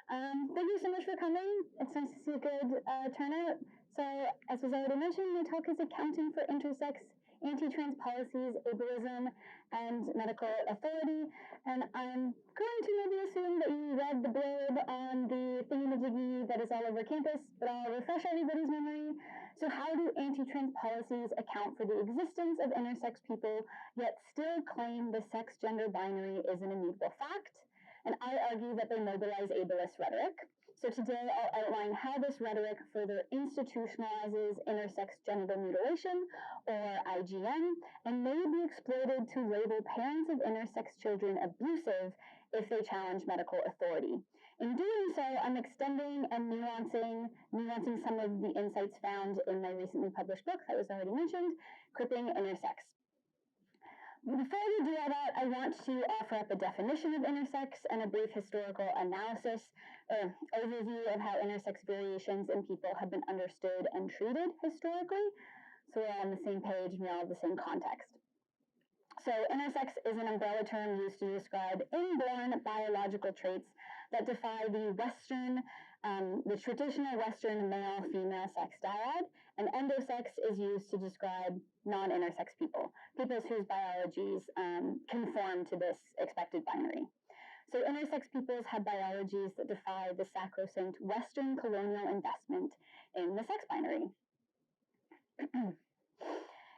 Thank you so much for coming. It's nice to see a good turnout. So, as was already mentioned, my talk is Accounting for Intersex, Anti-Trans Policies, Ableism, and Medical Authority. And I'm going to maybe assume that you read the blurb on the thingamajiggy that is all over campus, but I'll refresh everybody's memory. So how do anti-trans policies account for the existence of intersex people, yet still claim the sex-gender binary is an immutable fact? And I argue that they mobilize ableist rhetoric. So today I'll outline how this rhetoric further institutionalizes intersex genital mutilation, or IGM, and may be exploited to label parents of intersex children abusive if they challenge medical authority. In doing so, I'm extending and nuancing some of the insights found in my recently published book that was already mentioned, Cripping Intersex. Before we do all that, I want to offer up a definition of intersex and a brief historical analysis or overview of how intersex variations in people have been understood and treated historically, so we're all on the same page and we all have the same context. So intersex is an umbrella term used to describe inborn biological traits that defy the traditional Western male-female sex dyad, and endosex is used to describe non-intersex people whose biologies conform to this expected binary. So intersex peoples have biologies that defy the sacrosanct Western colonial investment in the sex binary.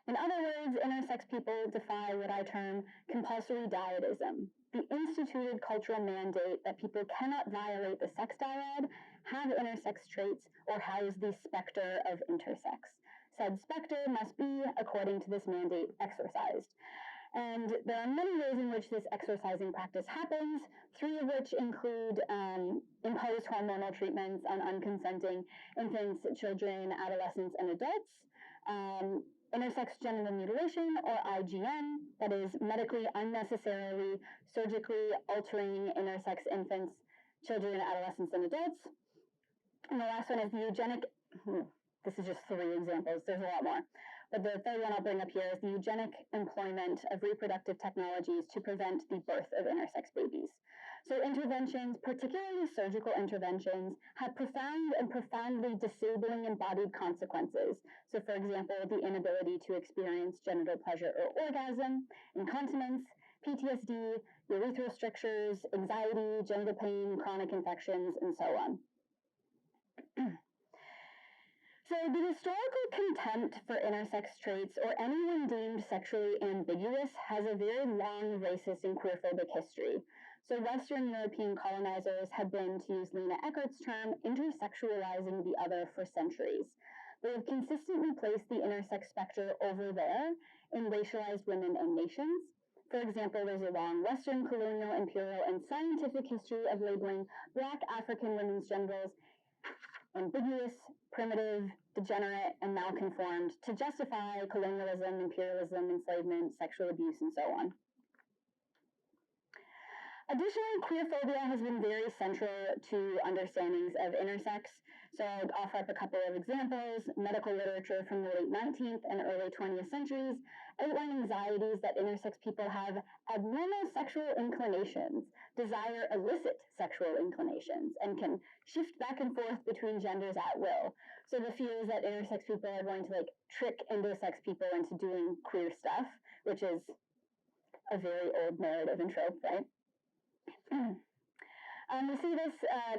In other words, intersex people defy what I term compulsory dyadism, the instituted cultural mandate that people cannot violate the sex dyad, have intersex traits, or house the specter of intersex. Said specter must be, according to this mandate, exorcised. And there are many ways in which this exorcising practice happens, three of which include imposed hormonal treatments on unconsenting infants, children, adolescents, and adults, intersex genital mutilation, or IGM, that is medically unnecessarily surgically altering intersex infants, children, adolescents, and adults. And the last one is the eugenic, this is just 3 examples, there's a lot more. But the third one I'll bring up here is the eugenic employment of reproductive technologies to prevent the birth of intersex babies. So interventions, particularly surgical interventions, have profound and profoundly disabling embodied consequences. So for example, the inability to experience genital pleasure or orgasm, incontinence, PTSD, urethral strictures, anxiety, genital pain, chronic infections, and so on. So the historical contempt for intersex traits or anyone deemed sexually ambiguous has a very long racist and queerphobic history. So Western European colonizers have been, to use Lena Eckert's term, intersexualizing the other for centuries. They have consistently placed the intersex specter over there in racialized women and nations. For example, there's a long Western colonial, imperial, and scientific history of labeling Black African women's genitals ambiguous, primitive, degenerate, and malconformed to justify colonialism, imperialism, enslavement, sexual abuse, and so on. Additionally, queerphobia has been very central to understandings of intersex. So I'll offer up a couple of examples. Medical literature from the late 19th and early 20th centuries outline anxieties that intersex people have abnormal sexual inclinations, desire illicit sexual inclinations, and can shift back and forth between genders at will. So the fear is that intersex people are going to trick intersex people into doing queer stuff, which is a very old narrative and trope, right? We see this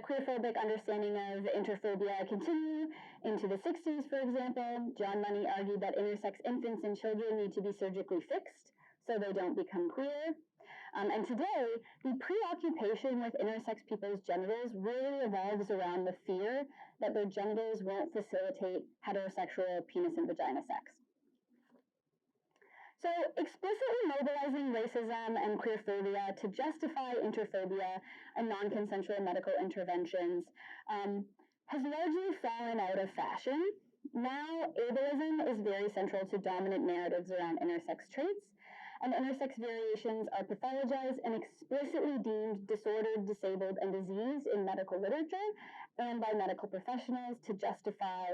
queerphobic understanding of interphobia continue into the 60s, for example. John Money argued that intersex infants and children need to be surgically fixed so they don't become queer. And today, the preoccupation with intersex people's genitals really revolves around the fear that their genitals won't facilitate heterosexual penis and vagina sex. So explicitly mobilizing racism and queerphobia to justify interphobia and non-consensual medical interventions has largely fallen out of fashion. Now, ableism is very central to dominant narratives around intersex traits, and intersex variations are pathologized and explicitly deemed disordered, disabled, and diseased in medical literature and by medical professionals to justify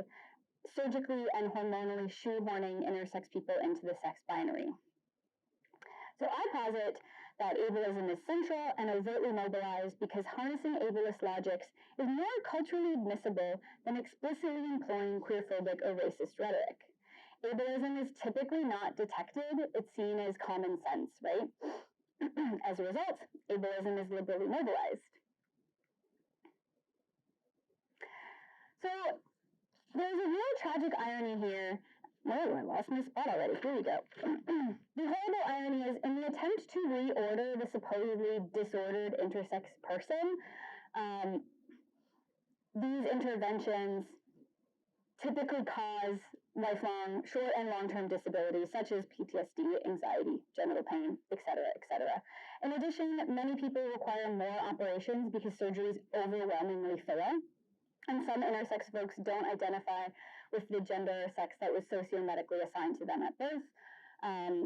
surgically and hormonally shoehorning intersex people into the sex binary. So I posit that ableism is central and overtly mobilized because harnessing ableist logics is more culturally admissible than explicitly employing queerphobic or racist rhetoric. Ableism is typically not detected, it's seen as common sense, right? As a result, ableism is liberally mobilized. So there's a real tragic irony here. Oh, I lost my spot already. Here we go. The horrible irony is, in the attempt to reorder the supposedly disordered intersex person, these interventions typically cause lifelong, short and long-term disabilities such as PTSD, anxiety, genital pain, etc., etc. In addition, many people require more operations because surgeries overwhelmingly fail. And some intersex folks don't identify with the gender or sex that was socio-medically assigned to them at birth,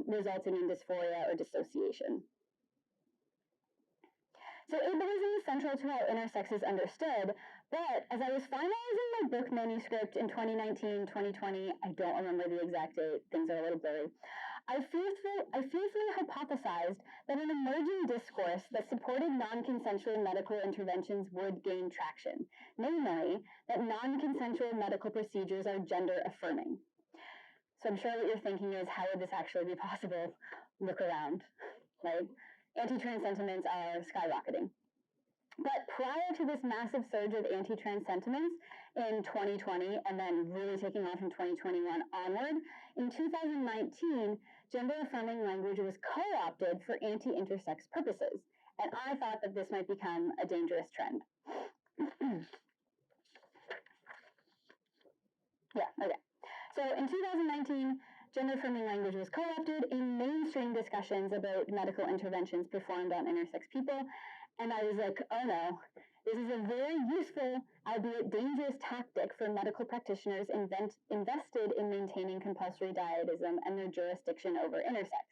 resulting in dysphoria or dissociation. So ableism is central to how intersex is understood, but as I was finalizing my book manuscript in 2019, 2020, I don't remember the exact date, things are a little blurry, I fearfully hypothesized that an emerging discourse that supported non-consensual medical interventions would gain traction, namely that non-consensual medical procedures are gender-affirming. So I'm sure what you're thinking is, how would this actually be possible? Look around, right? Anti-trans sentiments are skyrocketing. But prior to this massive surge of anti-trans sentiments in 2020 and then really taking off in 2021 onward, in 2019, gender-affirming language was co-opted for anti-intersex purposes, and I thought that this might become a dangerous trend. Yeah, okay. So in 2019, gender-affirming language was co-opted in mainstream discussions about medical interventions performed on intersex people, and I was like, oh no, this is a very useful, albeit dangerous tactic for medical practitioners invested in maintaining compulsory dietism and their jurisdiction over intersex.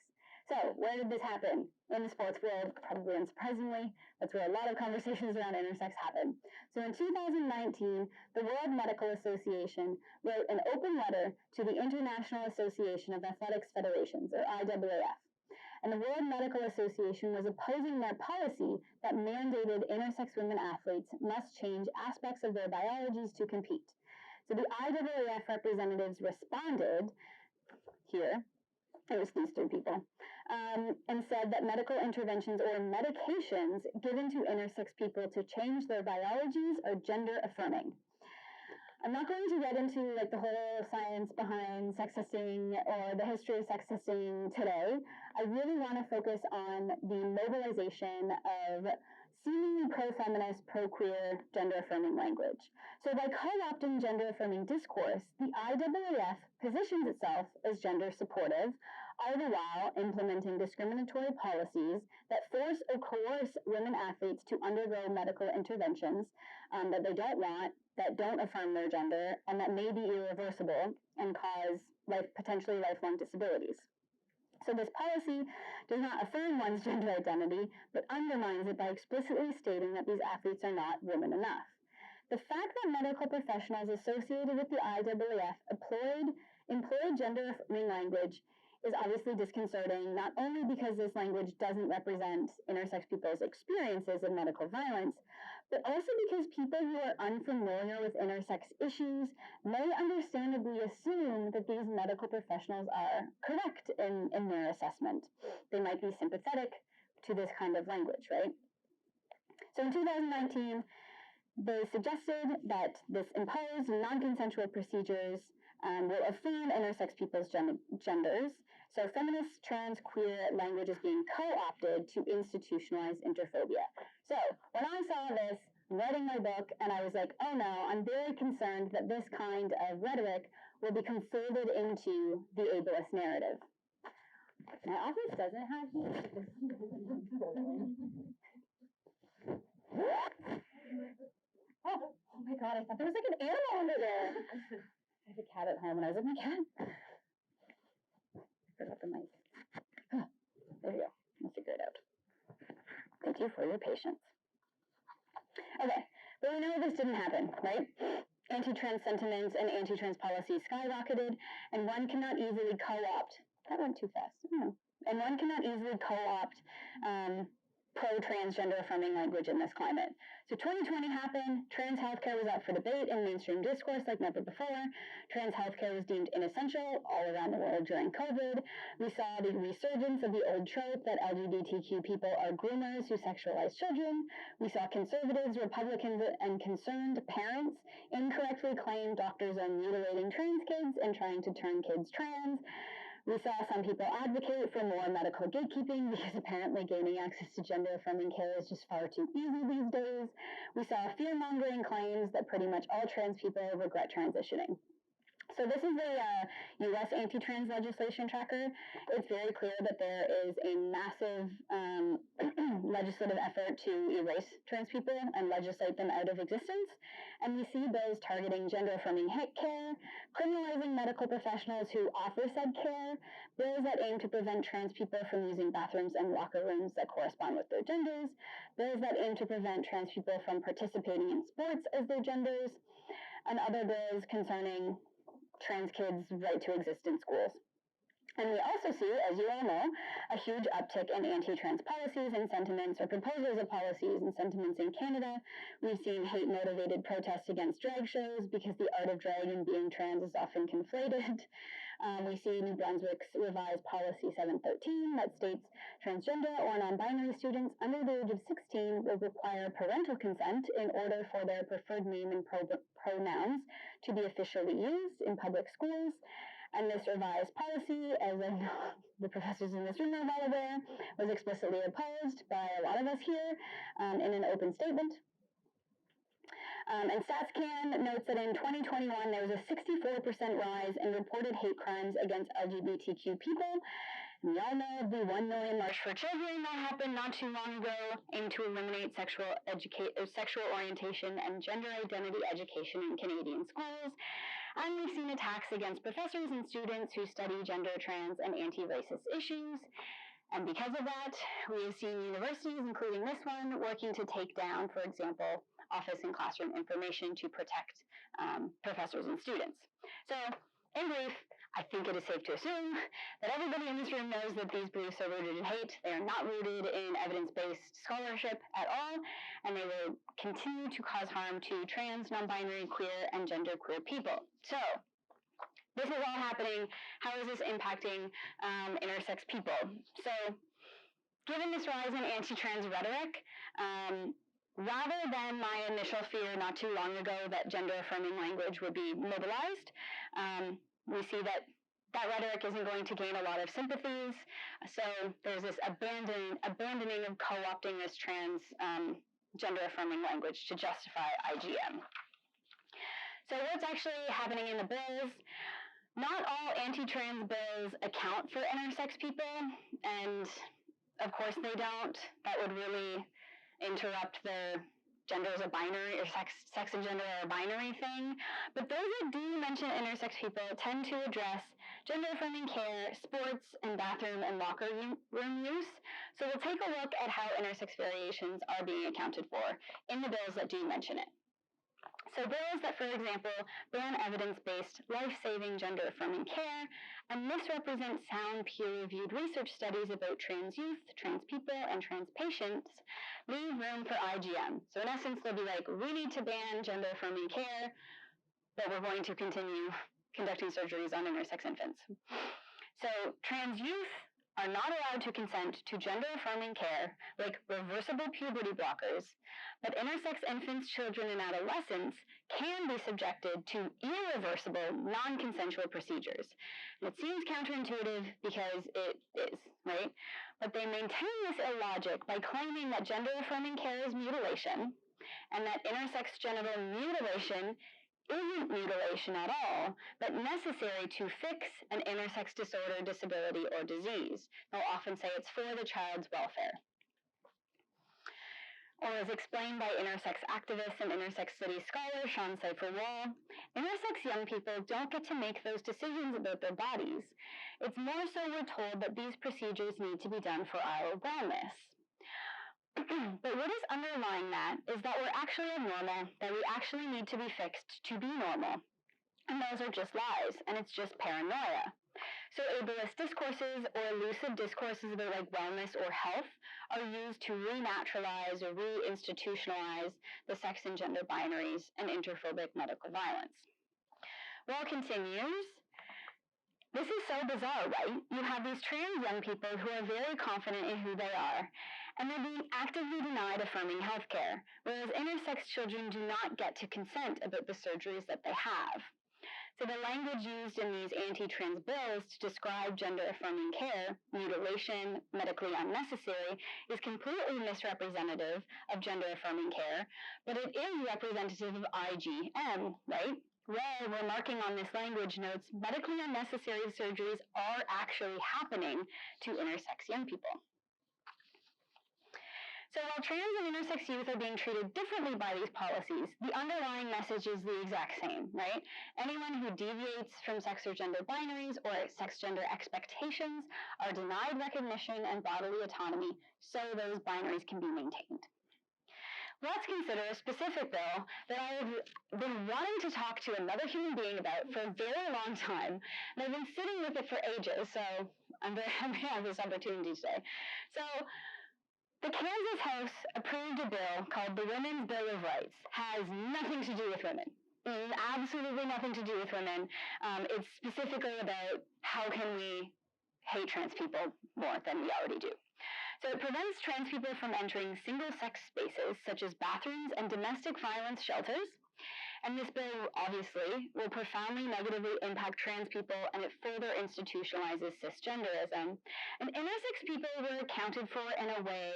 So where did this happen? In the sports world, probably unsurprisingly. That's where a lot of conversations around intersex happen. So in 2019, the World Medical Association wrote an open letter to the International Association of Athletics Federations, or IAAF. And the World Medical Association was opposing their policy that mandated intersex women athletes must change aspects of their biologies to compete. So the IAAF representatives responded here, it was these three people, and said that medical interventions or medications given to intersex people to change their biologies are gender affirming. I'm not going to get into like the whole science behind sex testing or the history of sex testing today. I really want to focus on the mobilization of seemingly pro-feminist, pro-queer, gender-affirming language. So by co-opting gender-affirming discourse, the IAAF positions itself as gender-supportive, all the while implementing discriminatory policies that force or coerce women athletes to undergo medical interventions that they don't want, that don't affirm their gender, and that may be irreversible and cause potentially lifelong disabilities. So this policy does not affirm one's gender identity, but undermines it by explicitly stating that these athletes are not women enough. The fact that medical professionals associated with the IAAF employed gender-affirming language is obviously disconcerting, not only because this language doesn't represent intersex people's experiences of medical violence, but also because people who are unfamiliar with intersex issues may understandably assume that these medical professionals are correct in their assessment. They might be sympathetic to this kind of language, right? So in 2019, they suggested that this imposed non-consensual procedures will affirm intersex people's genders. So feminist, trans, queer language is being co-opted to institutionalize interphobia. So when I saw this, I'm writing my book, and I was like, oh no, I'm very concerned that this kind of rhetoric will become folded into the ableist narrative. My office doesn't have Oh my god, I thought there was like an animal under there. I have a cat at home, and I was like, my cat. I forgot the mic. There we go. I'll figure it out. Thank you for your patience. Okay, but we know this didn't happen, right? Anti-trans sentiments and anti-trans policies skyrocketed, and one cannot easily co-opt. That went too fast. I don't know. And one cannot easily co-opt pro-transgender affirming language in this climate. So 2020 happened, trans healthcare was up for debate in mainstream discourse like never before. Trans healthcare was deemed inessential all around the world during COVID. We saw the resurgence of the old trope that LGBTQ people are groomers who sexualize children. We saw conservatives, Republicans, and concerned parents incorrectly claim doctors are mutilating trans kids and trying to turn kids trans. We saw some people advocate for more medical gatekeeping because apparently gaining access to gender-affirming care is just far too easy these days. We saw fear-mongering claims that pretty much all trans people regret transitioning. So this is the U.S. anti-trans legislation tracker. It's very clear that there is a massive legislative effort to erase trans people and legislate them out of existence. And we see bills targeting gender-affirming care, criminalizing medical professionals who offer said care, bills that aim to prevent trans people from using bathrooms and locker rooms that correspond with their genders, bills that aim to prevent trans people from participating in sports as their genders, and other bills concerning trans kids' right to exist in schools. And we also see, as you all know, a huge uptick in anti-trans policies and sentiments, or proposals of policies and sentiments in Canada. We've seen hate-motivated protests against drag shows because the art of drag and being trans is often conflated. We see New Brunswick's revised policy 713 that states transgender or non-binary students under the age of 16 will require parental consent in order for their preferred name and pronouns to be officially used in public schools. And this revised policy, as the professors in this room are well aware, was explicitly opposed by a lot of us here in an open statement. And StatsCan notes that in 2021, there was a 64% rise in reported hate crimes against LGBTQ people. And we all know the 1 million March for Children that happened not too long ago aimed to eliminate sexual orientation and gender identity education in Canadian schools. And we've seen attacks against professors and students who study gender, trans, and anti-racist issues. And because of that, we have seen universities, including this one, working to take down, for example, office and classroom information to protect professors and students. So, in brief, I think it is safe to assume that everybody in this room knows that these beliefs are rooted in hate. They are not rooted in evidence-based scholarship at all, and they will continue to cause harm to trans, non-binary, queer, and genderqueer people. So, this is all happening. How is this impacting intersex people? So, given this rise in anti-trans rhetoric, rather than my initial fear not too long ago that gender-affirming language would be mobilized, we see that rhetoric isn't going to gain a lot of sympathies. So there's this abandoning of co-opting this trans gender-affirming language to justify IGM. So what's actually happening in the bills? Not all anti-trans bills account for intersex people, and of course they don't. That would really interrupt the gender as a binary, or sex and gender are a binary thing. But those that do mention intersex people tend to address gender-affirming care, sports, and bathroom and locker room use. So we'll take a look at how intersex variations are being accounted for in the bills that do mention it. So bills that, for example, ban evidence-based, life-saving gender-affirming care and misrepresent sound peer-reviewed research studies about trans youth, trans people, and trans patients leave room for IGM. So in essence, they'll be like, we need to ban gender-affirming care, but we're going to continue conducting surgeries on intersex infants. So trans youth are not allowed to consent to gender-affirming care, like reversible puberty blockers, but intersex infants, children, and adolescents can be subjected to irreversible, non-consensual procedures. And it seems counterintuitive because it is, right? But they maintain this illogic by claiming that gender-affirming care is mutilation, and that intersex genital mutilation isn't mutilation at all, but necessary to fix an intersex disorder, disability, or disease. They'll often say it's for the child's welfare. Or as explained by intersex activist and intersex studies scholar Sean Cypher-Wall, intersex young people don't get to make those decisions about their bodies. It's more so we're told that these procedures need to be done for our wellness. But what is underlying that is that we're actually abnormal, that we actually need to be fixed to be normal. And those are just lies, and it's just paranoia. So ableist discourses or elusive discourses about like wellness or health are used to renaturalize or reinstitutionalize the sex and gender binaries and interphobic medical violence. Well, continues. This is so bizarre, right? You have these trans young people who are very confident in who they are, and they're being actively denied affirming healthcare, whereas intersex children do not get to consent about the surgeries that they have. So the language used in these anti-trans bills to describe gender-affirming care, mutilation, medically unnecessary, is completely misrepresentative of gender-affirming care, but it is representative of IGM, right? Well, remarking on this language notes medically unnecessary surgeries are actually happening to intersex young people. So while trans and intersex youth are being treated differently by these policies, the underlying message is the exact same, right? Anyone who deviates from sex or gender binaries or sex gender expectations are denied recognition and bodily autonomy so those binaries can be maintained. Let's consider a specific bill that I have been wanting to talk to another human being about for a very long time, and I've been sitting with it for ages, so I'm very happy to have this opportunity today. So, the Kansas House approved a bill called the Women's Bill of Rights. Has nothing to do with women. Absolutely nothing to do with women. It's specifically about how can we hate trans people more than we already do. So it prevents trans people from entering single-sex spaces, such as bathrooms and domestic violence shelters. And this bill, obviously, will profoundly negatively impact trans people, and it further institutionalizes cisgenderism. And intersex people were accounted for in a way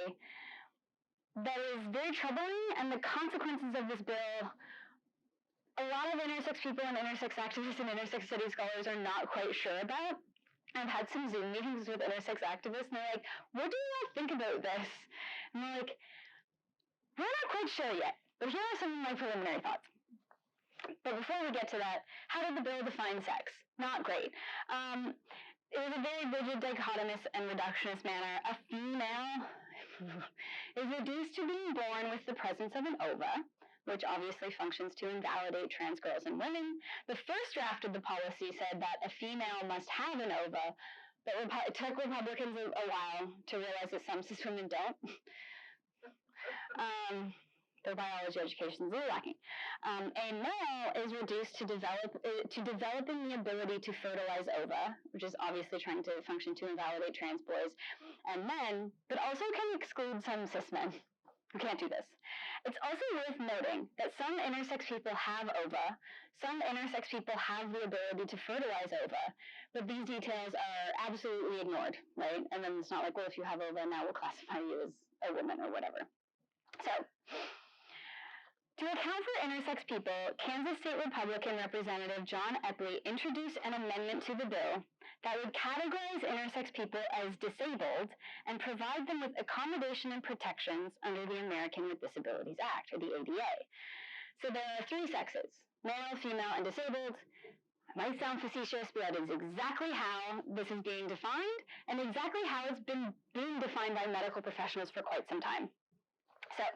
that is very troubling, and the consequences of this bill, a lot of intersex people and intersex activists and intersex studies scholars are not quite sure about. I've had some Zoom meetings with intersex activists, and they're like, what do you all think about this? And they're like, we're not quite sure yet, but here are some of my preliminary thoughts. But before we get to that, how did the bill define sex? Not great. It was a very rigid, dichotomous, and reductionist manner. A female is reduced to being born with the presence of an ova, which obviously functions to invalidate trans girls and women. The first draft of the policy said that a female must have an ova, but it took Republicans a while to realize that some cis women don't. Their biology education is a little lacking. A male is reduced to developing the ability to fertilize ova, which is obviously trying to function to invalidate trans boys and men, but also can exclude some cis men who can't do this. It's also worth noting that some intersex people have ova, some intersex people have the ability to fertilize ova, but these details are absolutely ignored, right? And then it's not like, well, if you have ova, now we'll classify you as a woman or whatever. So, to account for intersex people, Kansas State Republican Representative John Epley introduced an amendment to the bill that would categorize intersex people as disabled and provide them with accommodation and protections under the American with Disabilities Act, or the ADA. So there are three sexes, male, female, and disabled. It might sound facetious, but that is exactly how this is being defined, and exactly how it's been being defined by medical professionals for quite some time. So,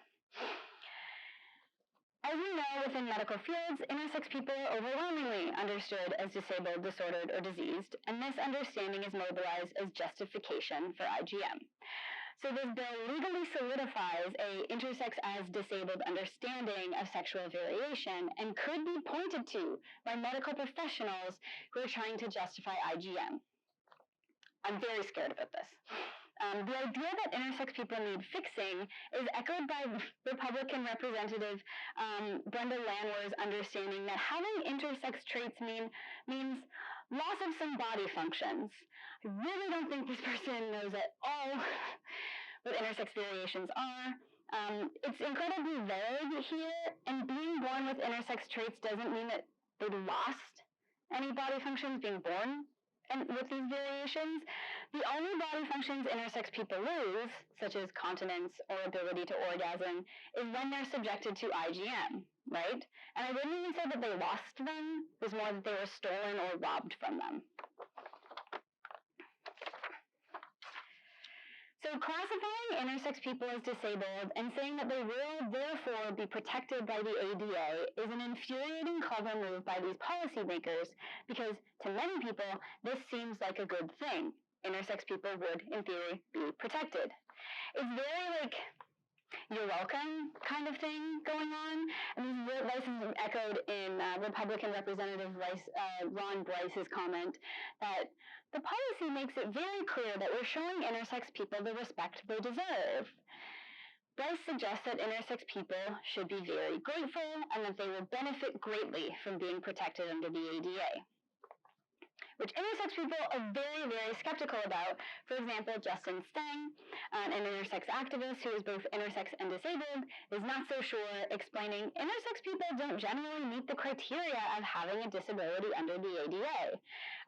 as we know, within medical fields, intersex people are overwhelmingly understood as disabled, disordered, or diseased, and this understanding is mobilized as justification for IGM. So this bill legally solidifies a intersex as disabled understanding of sexual variation and could be pointed to by medical professionals who are trying to justify IGM. I'm very scared about this. The idea that intersex people need fixing is echoed by Republican Representative Brenda Landwehr's understanding that having intersex traits means loss of some body functions. I really don't think this person knows at all what intersex variations are. It's incredibly vague here, and being born with intersex traits doesn't mean that they lost any body functions being born and with these variations. The only body functions intersex people lose, such as continence or ability to orgasm, is when they're subjected to IGM, right? And I wouldn't even say that they lost them, it was more that they were stolen or robbed from them. So classifying intersex people as disabled and saying that they will therefore be protected by the ADA is an infuriating clever move by these policymakers because to many people this seems like a good thing. Intersex people would, in theory, be protected. It's very like you're welcome kind of thing going on. And this is echoed in Republican Representative Ron Bryce's comment that the policy makes it very clear that we're showing intersex people the respect they deserve. Bryce suggests that intersex people should be very grateful and that they will benefit greatly from being protected under the ADA, which intersex people are very, very skeptical about. For example, Justin Steng, an intersex activist who is both intersex and disabled, is not so sure, explaining intersex people don't generally meet the criteria of having a disability under the ADA,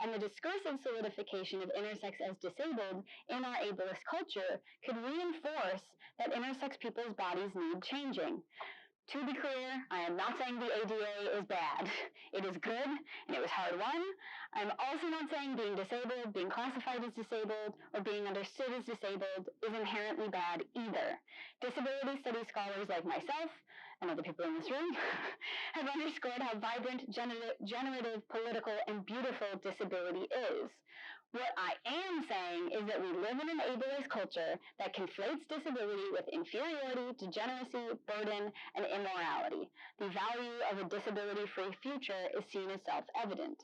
and the discursive solidification of intersex as disabled in our ableist culture could reinforce that intersex people's bodies need changing. To be clear, I am not saying the ADA is bad. It is good, and it was hard won. I'm also not saying being disabled, being classified as disabled, or being understood as disabled is inherently bad either. Disability studies scholars like myself, and other people in this room, have underscored how vibrant, generative, political, and beautiful disability is. What I am saying is that we live in an ableist culture that conflates disability with inferiority, degeneracy, burden, and immorality. The value of a disability-free future is seen as self-evident.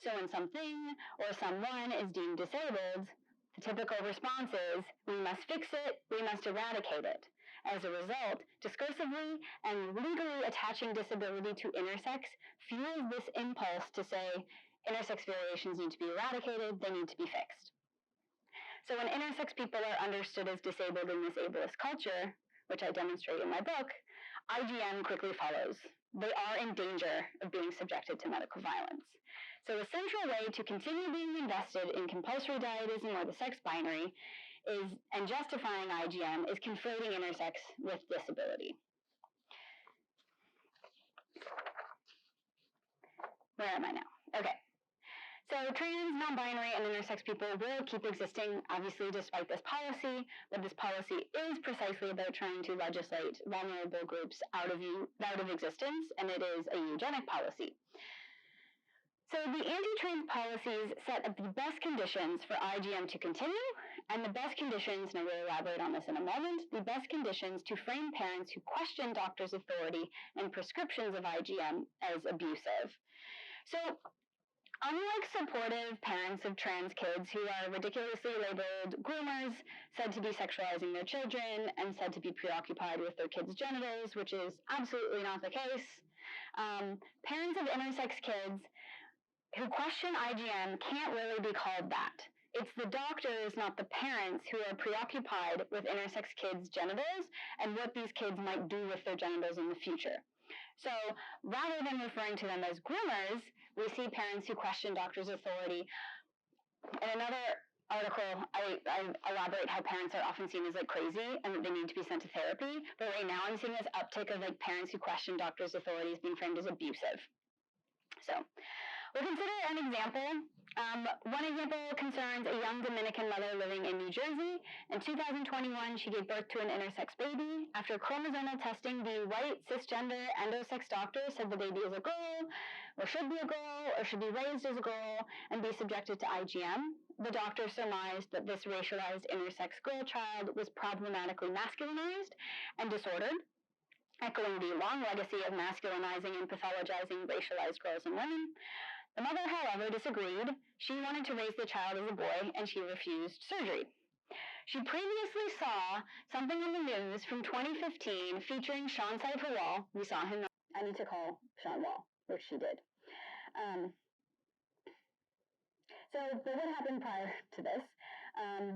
So when something or someone is deemed disabled, the typical response is, we must fix it, we must eradicate it. As a result, discursively and legally attaching disability to intersex fuels this impulse to say, intersex variations need to be eradicated, they need to be fixed. So when intersex people are understood as disabled in this ableist culture, which I demonstrate in my book, IGM quickly follows. They are in danger of being subjected to medical violence. So a central way to continue being invested in compulsory dietism or the sex binary and justifying IGM is conflating intersex with disability. Where am I now? Okay. So trans, non-binary, and intersex people will keep existing, obviously, despite this policy, but this policy is precisely about trying to legislate vulnerable groups out of existence, and it is a eugenic policy. So the anti-trans policies set up the best conditions for IGM to continue, and the best conditions, and I will elaborate on this in a moment, the best conditions to frame parents who question doctors' authority and prescriptions of IGM as abusive. So unlike supportive parents of trans kids who are ridiculously labeled groomers, said to be sexualizing their children, and said to be preoccupied with their kids' genitals, which is absolutely not the case, parents of intersex kids who question IGM can't really be called that. It's the doctors, not the parents, who are preoccupied with intersex kids' genitals and what these kids might do with their genitals in the future. So rather than referring to them as groomers, we see parents who question doctors' authority. In another article, I elaborate how parents are often seen as like crazy and that they need to be sent to therapy. But right now I'm seeing this uptick of like parents who question doctors' authorities being framed as abusive. So we'll consider an example. One example concerns a young Dominican mother living in New Jersey. In 2021, she gave birth to an intersex baby. After chromosomal testing, the white cisgender endosex doctor said the baby is a girl, or should be a girl, or should be raised as a girl, and be subjected to IGM. The doctor surmised that this racialized intersex girl child was problematically masculinized and disordered, echoing the long legacy of masculinizing and pathologizing racialized girls and women. The mother, however, disagreed. She wanted to raise the child as a boy, and she refused surgery. She previously saw something on the news from 2015 featuring Sean Cypher-Wall. We saw him. I need to call Sean Wall, which she did. So what happened prior to this?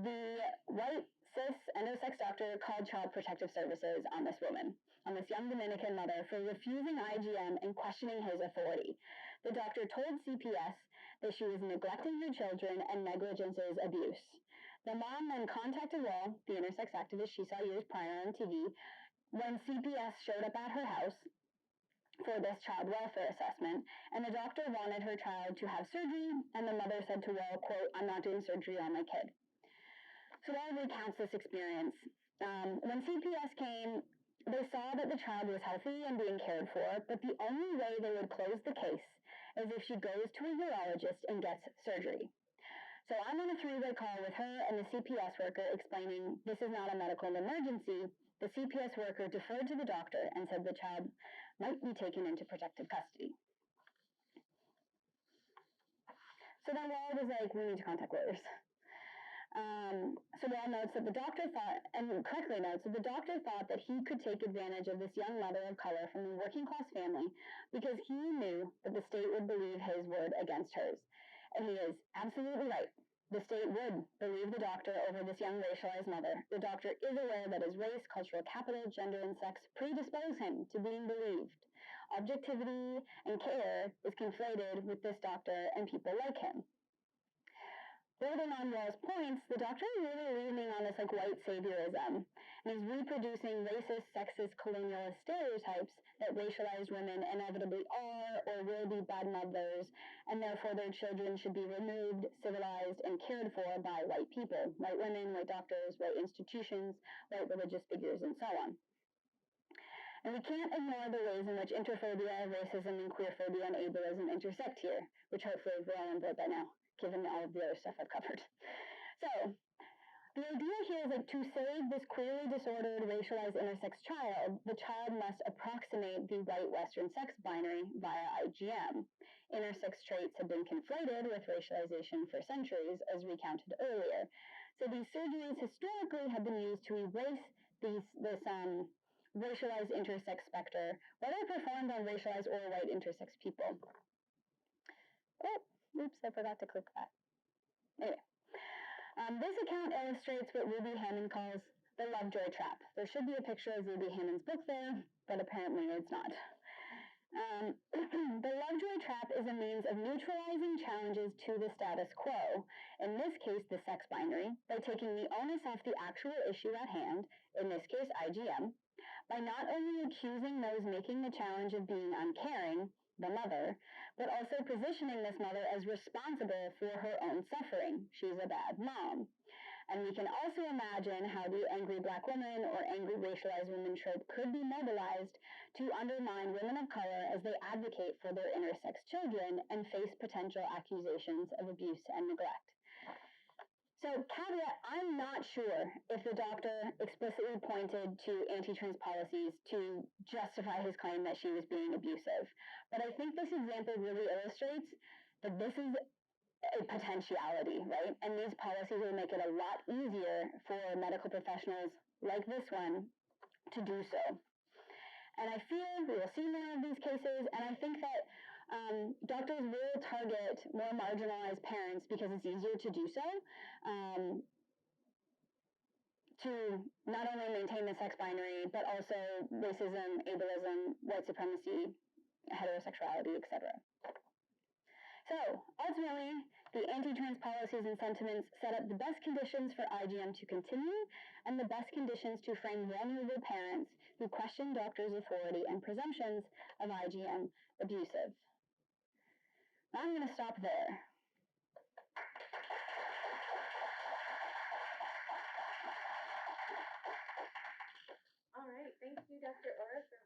The white cis endosex doctor called Child Protective Services on this woman, on this young Dominican mother, for refusing IGM and questioning his authority. The doctor told CPS that she was neglecting her children and negligence is abuse. The mom then contacted Wall, the intersex activist she saw years prior on TV, when CPS showed up at her house for this child welfare assessment, and the doctor wanted her child to have surgery, and the mother said to Wall, quote, "I'm not doing surgery on my kid." So I'll recount this experience. When CPS came, they saw that the child was healthy and being cared for, but the only way they would close the case is if she goes to a urologist and gets surgery. So I'm on a three-way call with her and the CPS worker explaining this is not a medical emergency. The CPS worker deferred to the doctor and said the child might be taken into protective custody. So then Laura was like, we need to contact lawyers. So Laura notes that the doctor thought, and correctly notes, that the doctor thought that he could take advantage of this young mother of color from a working class family because he knew that the state would believe his word against hers. And he is absolutely right. The state would believe the doctor over this young racialized mother. The doctor is aware that his race, cultural capital, gender, and sex predispose him to being believed. Objectivity and care is conflated with this doctor and people like him. Building on Wall's points, the doctor is really leaning on this white saviorism, and he's reproducing racist, sexist, colonialist stereotypes that racialized women inevitably are or will be bad mothers, and therefore their children should be removed, civilized, and cared for by white people, white women, white doctors, white institutions, white religious figures, and so on. And we can't ignore the ways in which interphobia, racism, and queerphobia and ableism intersect here, which hopefully we're all on board by now, given all of the other stuff I've covered. So, the idea here is to save this queerly disordered, racialized intersex child, the child must approximate the white Western sex binary via IgM. Intersex traits have been conflated with racialization for centuries, as recounted earlier. So these surgeries historically have been used to erase this racialized intersex specter, whether performed on racialized or white intersex people. Oh, oops, I forgot to click that. Anyway, this account illustrates what Ruby Hammond calls the Lovejoy trap. There should be a picture of Ruby Hammond's book there, but apparently it's not. The Lovejoy trap is a means of neutralizing challenges to the status quo, in this case the sex binary, by taking the onus off the actual issue at hand, in this case IgM, by not only accusing those making the challenge of being uncaring, the mother, but also positioning this mother as responsible for her own suffering. She's a bad mom. And we can also imagine how the angry black woman or angry racialized woman trope could be mobilized to undermine women of color as they advocate for their intersex children and face potential accusations of abuse and neglect. So, caveat, I'm not sure if the doctor explicitly pointed to anti-trans policies to justify his claim that she was being abusive. But I think this example really illustrates that this is a potentiality, right? And these policies will make it a lot easier for medical professionals like this one to do so. And I fear we will see more of these cases, and I think that doctors will target more marginalized parents because it's easier to do so, to not only maintain the sex binary, but also racism, ableism, white supremacy, heterosexuality, etc. So, ultimately, the anti-trans policies and sentiments set up the best conditions for IgM to continue and the best conditions to frame vulnerable parents who question doctors' authority and presumptions of IgM abusive. I'm going to stop there. All right, thank you, Dr. Orr, for